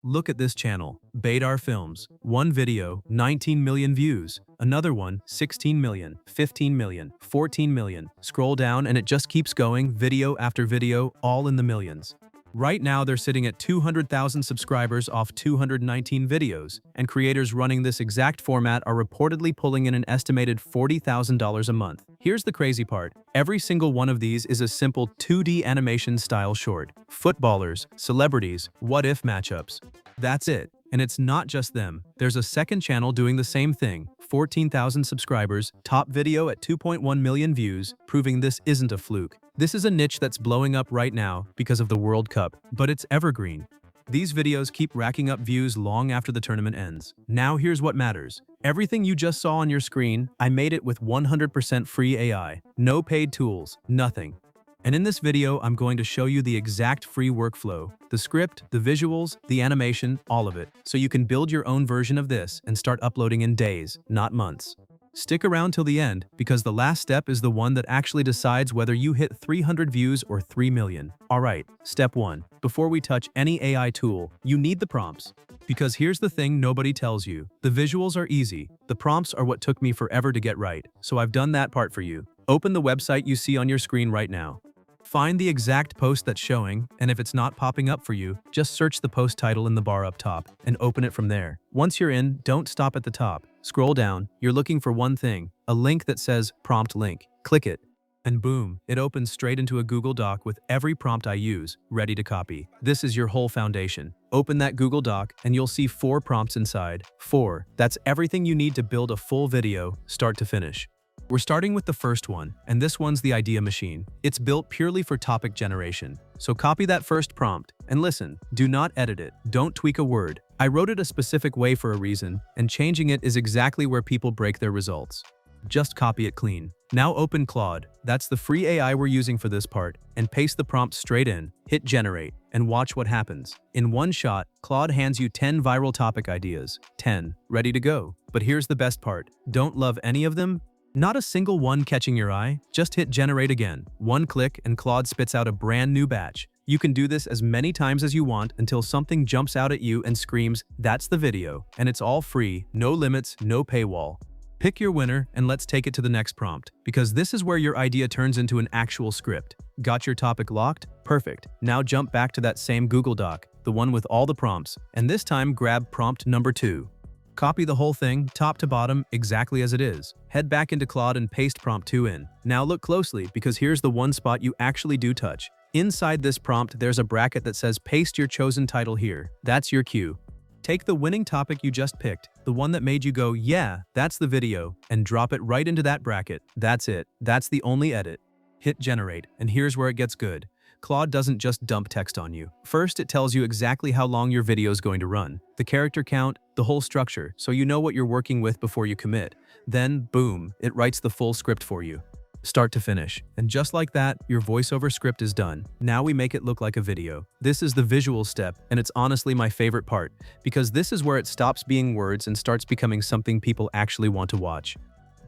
Look at this channel, Badar Films. One video, 19 million views. Another one, 16 million, 15 million, 14 million. Scroll down and it just keeps going, video after video, all in the millions. Right now they're sitting at 200,000 subscribers off 219 videos, and creators running this exact format are reportedly pulling in an estimated $40,000 a month. Here's the crazy part. Every single one of these is a simple 2D animation style short. Footballers, celebrities, what-if matchups. That's it. And it's not just them. There's a second channel doing the same thing. 14,000 subscribers, top video at 2.1 million views, proving this isn't a fluke. This is a niche that's blowing up right now because of the World Cup, but it's evergreen. These videos keep racking up views long after the tournament ends. Now here's what matters. Everything you just saw on your screen, I made it with 100% free AI. No paid tools, nothing. And in this video, I'm going to show you the exact free workflow, the script, the visuals, the animation, all of it, so you can build your own version of this and start uploading in days, not months. Stick around till the end, because the last step is the one that actually decides whether you hit 300 views or 3 million. Alright, step 1. Before we touch any AI tool, you need the prompts. Because here's the thing nobody tells you. The visuals are easy. The prompts are what took me forever to get right, so I've done that part for you. Open the website you see on your screen right now. Find the exact post that's showing, and if it's not popping up for you, just search the post title in the bar up top and open it from there. Once you're in, don't stop at the top. Scroll down. You're looking for one thing, a link that says prompt link. Click it, and boom, it opens straight into a Google Doc with every prompt I use, ready to copy. This is your whole foundation. Open that Google Doc, and you'll see 4 prompts inside. 4. That's everything you need to build a full video, start to finish. We're starting with the first one, and this one's the idea machine. It's built purely for topic generation. So copy that first prompt, and listen, do not edit it. Don't tweak a word. I wrote it a specific way for a reason, and changing it is exactly where people break their results. Just copy it clean. Now open Claude, that's the free AI we're using for this part, and paste the prompt straight in, hit generate, and watch what happens. In one shot, Claude hands you 10 viral topic ideas. 10. Ready to go. But here's the best part. Don't love any of them? Not a single one catching your eye? Just hit generate again. One click and Claude spits out a brand new batch. You can do this as many times as you want until something jumps out at you and screams, "That's the video." And it's all free, no limits, no paywall. Pick your winner and let's take it to the next prompt, because this is where your idea turns into an actual script. Got your topic locked? Perfect. Now jump back to that same Google Doc, the one with all the prompts, and this time grab prompt number 2. Copy the whole thing, top to bottom, exactly as it is. Head back into Claude and paste prompt 2 in. Now look closely, because here's the one spot you actually do touch. Inside this prompt, there's a bracket that says paste your chosen title here. That's your cue. Take the winning topic you just picked, the one that made you go, "Yeah, that's the video," and drop it right into that bracket. That's it. That's the only edit. Hit generate, and here's where it gets good. Claude doesn't just dump text on you. First, it tells you exactly how long your video is going to run, the character count, the whole structure, so you know what you're working with before you commit. Then, boom, it writes the full script for you, start to finish. And just like that, your voiceover script is done. Now we make it look like a video. This is the visual step, and it's honestly my favorite part, because this is where it stops being words and starts becoming something people actually want to watch.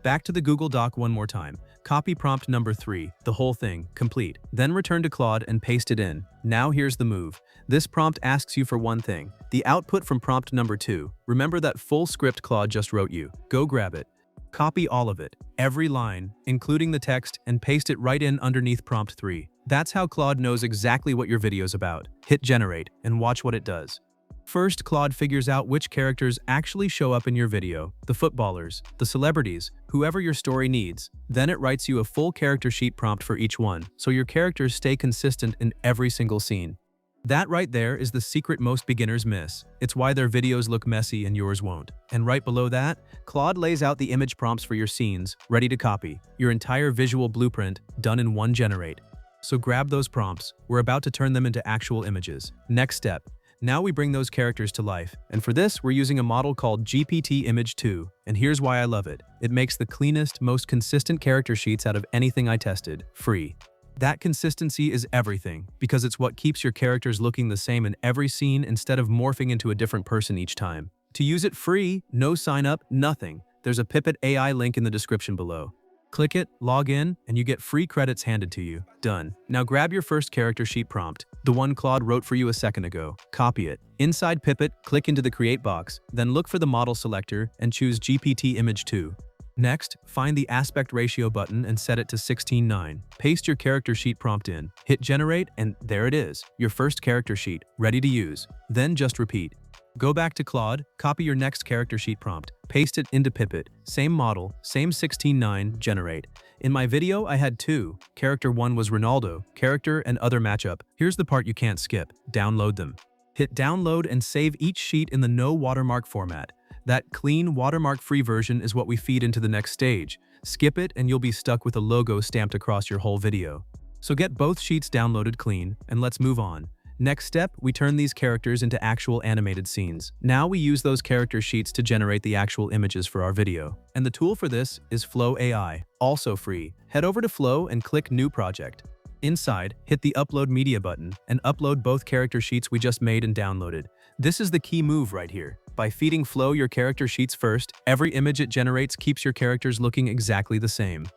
Back to the Google Doc one more time. Copy prompt number 3, the whole thing, complete. Then return to Claude and paste it in. Now here's the move. This prompt asks you for one thing, the output from prompt number 2. Remember that full script Claude just wrote you. Go grab it. Copy all of it, every line, including the text, and paste it right in underneath prompt 3. That's how Claude knows exactly what your video's about. Hit generate and watch what it does. First, Claude figures out which characters actually show up in your video, the footballers, the celebrities, whoever your story needs. Then it writes you a full character sheet prompt for each one, so your characters stay consistent in every single scene. That right there is the secret most beginners miss. It's why their videos look messy and yours won't. And right below that, Claude lays out the image prompts for your scenes, ready to copy. Your entire visual blueprint, done in one generate. So grab those prompts. We're about to turn them into actual images. Next step. Now we bring those characters to life, and for this we're using a model called GPT Image 2, and here's why I love it. It makes the cleanest, most consistent character sheets out of anything I tested, free. That consistency is everything, because it's what keeps your characters looking the same in every scene instead of morphing into a different person each time. To use it free, no sign up, nothing. There's a Pippit AI link in the description below. Click it, log in, and you get free credits handed to you. Done. Now grab your first character sheet prompt, the one Claude wrote for you a second ago. Copy it. Inside Pippit, click into the Create box, then look for the model selector and choose GPT Image 2. Next, find the aspect ratio button and set it to 16:9. Paste your character sheet prompt in, hit generate, and there it is, your first character sheet, ready to use. Then just repeat. Go back to Claude, copy your next character sheet prompt, paste it into Pippit, same model, same 16:9, generate. In my video, I had two. Character 1 was Ronaldo, character and other matchup. Here's the part you can't skip, download them. Hit download and save each sheet in the no watermark format. That clean, watermark-free version is what we feed into the next stage. Skip it and you'll be stuck with a logo stamped across your whole video. So get both sheets downloaded clean, and let's move on. Next step, we turn these characters into actual animated scenes. Now we use those character sheets to generate the actual images for our video. And the tool for this is Flow AI, also free. Head over to Flow and click New Project. Inside, hit the Upload Media button and upload both character sheets we just made and downloaded. This is the key move right here. By feeding Flow your character sheets first, every image it generates keeps your characters looking exactly the same.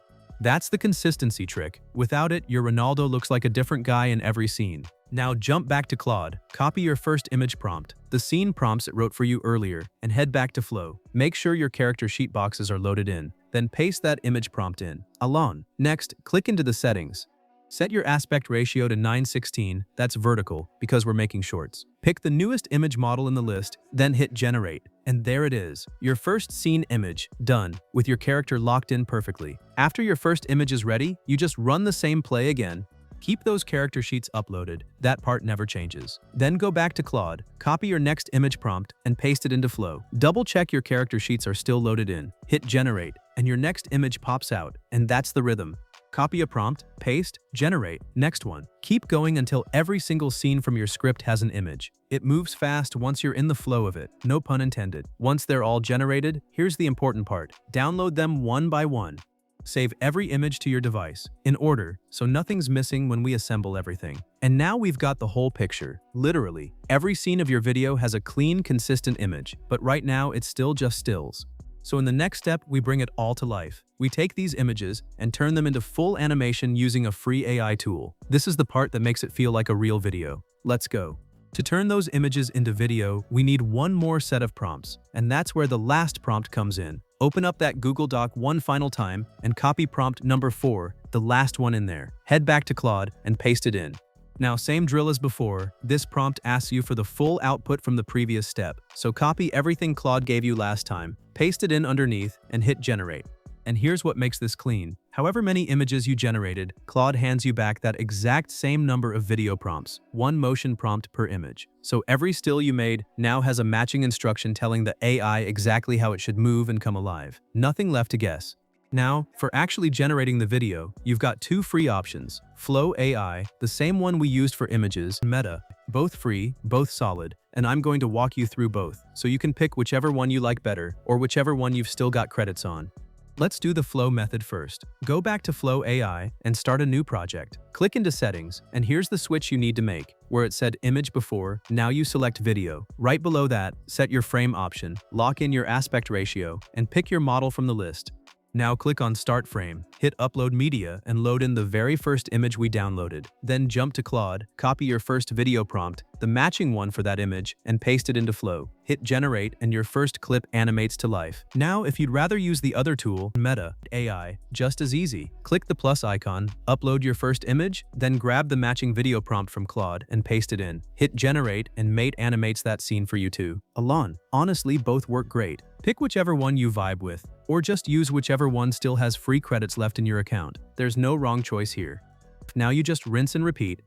That's the consistency trick. Without it, your Ronaldo looks like a different guy in every scene. Now jump back to Claude, copy your first image prompt, the scene prompts it wrote for you earlier, and head back to Flow. Make sure your character sheet boxes are loaded in, then paste that image prompt in. Alon. Next, click into the settings. Set your aspect ratio to 9:16, that's vertical, because we're making shorts. Pick the newest image model in the list, then hit generate. And there it is, your first scene image, done, with your character locked in perfectly. After your first image is ready, you just run the same play again. Keep those character sheets uploaded, that part never changes. Then go back to Claude, copy your next image prompt, and paste it into Flow. Double check your character sheets are still loaded in. Hit generate, and your next image pops out, and that's the rhythm. Copy a prompt, paste, generate, next one. Keep going until every single scene from your script has an image. It moves fast once you're in the flow of it, no pun intended. Once they're all generated, here's the important part. Download them one by one. Save every image to your device, in order, so nothing's missing when we assemble everything. And now we've got the whole picture. Literally, every scene of your video has a clean, consistent image, but right now it's still just stills. So in the next step, we bring it all to life. We take these images and turn them into full animation using a free AI tool. This is the part that makes it feel like a real video. Let's go. To turn those images into video, we need one more set of prompts, and that's where the last prompt comes in. Open up that Google Doc one final time and copy prompt number 4, the last one in there. Head back to Claude and paste it in. Now, same drill as before, this prompt asks you for the full output from the previous step. So copy everything Claude gave you last time, paste it in underneath, and hit generate. And here's what makes this clean. However many images you generated, Claude hands you back that exact same number of video prompts, one motion prompt per image. So every still you made now has a matching instruction telling the AI exactly how it should move and come alive. Nothing left to guess. Now, for actually generating the video, you've got two free options. Flow AI, the same one we used for images, Meta, both free, both solid, and I'm going to walk you through both, so you can pick whichever one you like better, or whichever one you've still got credits on. Let's do the Flow method first. Go back to Flow AI and start a new project. Click into Settings, and here's the switch you need to make. Where it said Image before, now you select Video. Right below that, set your frame option, lock in your aspect ratio, and pick your model from the list. Now click on Start Frame, hit Upload Media, and load in the very first image we downloaded. Then jump to Claude, copy your first video prompt, the matching one for that image, and paste it into Flow. Hit Generate, and your first clip animates to life. Now, if you'd rather use the other tool, Meta AI, just as easy. Click the plus icon, upload your first image, then grab the matching video prompt from Claude and paste it in. Hit Generate, and Mate animates that scene for you too. Alon. Honestly, both work great. Pick whichever one you vibe with, or just use whichever one still has free credits left in your account. There's no wrong choice here. Now you just rinse and repeat.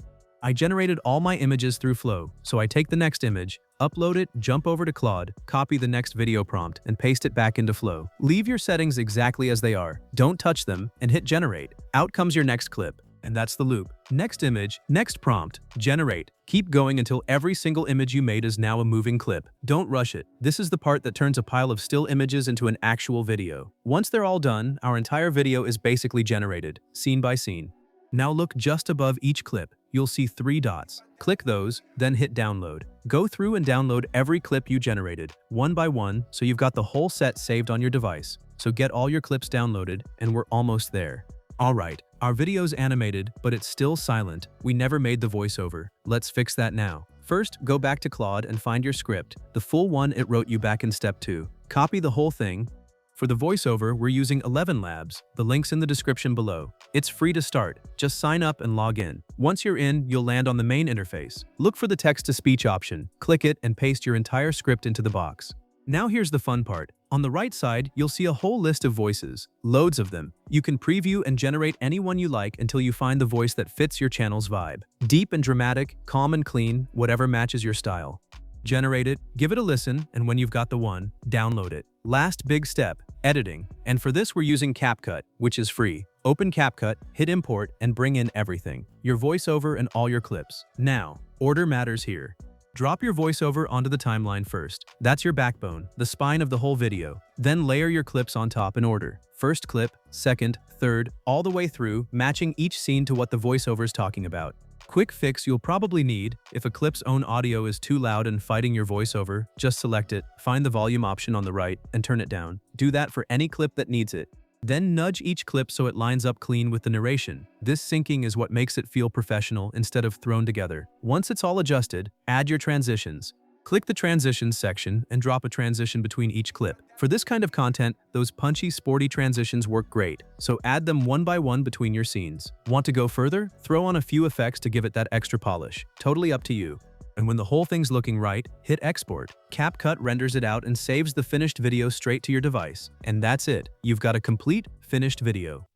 I generated all my images through Flow, so I take the next image, upload it, jump over to Claude, copy the next video prompt, and paste it back into Flow. Leave your settings exactly as they are, don't touch them, and hit Generate. Out comes your next clip. And that's the loop. Next image, next prompt, generate. Keep going until every single image you made is now a moving clip. Don't rush it. This is the part that turns a pile of still images into an actual video. Once they're all done, our entire video is basically generated, scene by scene. Now look just above each clip. You'll see 3 dots. Click those, then hit download. Go through and download every clip you generated, one by one, so you've got the whole set saved on your device. so get all your clips downloaded, and we're almost there. Alright, our video's animated, but it's still silent. We never made the voiceover. Let's fix that now. First, go back to Claude and find your script, the full one it wrote you back in step 2. Copy the whole thing. For the voiceover, we're using ElevenLabs. The link's in the description below. It's free to start. Just sign up and log in. Once you're in, you'll land on the main interface. Look for the text-to-speech option. Click it and paste your entire script into the box. Now here's the fun part. On the right side, you'll see a whole list of voices. Loads of them. You can preview and generate any one you like until you find the voice that fits your channel's vibe. Deep and dramatic, calm and clean, whatever matches your style. Generate it, give it a listen, and when you've got the one, download it. Last big step, editing. And for this we're using CapCut, which is free. Open CapCut, hit import, and bring in everything. Your voiceover and all your clips. Now, order matters here. Drop your voiceover onto the timeline first. That's your backbone, the spine of the whole video. Then layer your clips on top in order. First clip, second, third, all the way through, matching each scene to what the voiceover is talking about. Quick fix you'll probably need: if a clip's own audio is too loud and fighting your voiceover, just select it, find the volume option on the right, and turn it down. Do that for any clip that needs it. Then nudge each clip so it lines up clean with the narration. This syncing is what makes it feel professional instead of thrown together. Once it's all adjusted, add your transitions. Click the transitions section and drop a transition between each clip. For this kind of content, those punchy, sporty transitions work great, so add them one by one between your scenes. Want to go further? Throw on a few effects to give it that extra polish. Totally up to you. And when the whole thing's looking right, hit export. CapCut renders it out and saves the finished video straight to your device. And that's it. You've got a complete, finished video.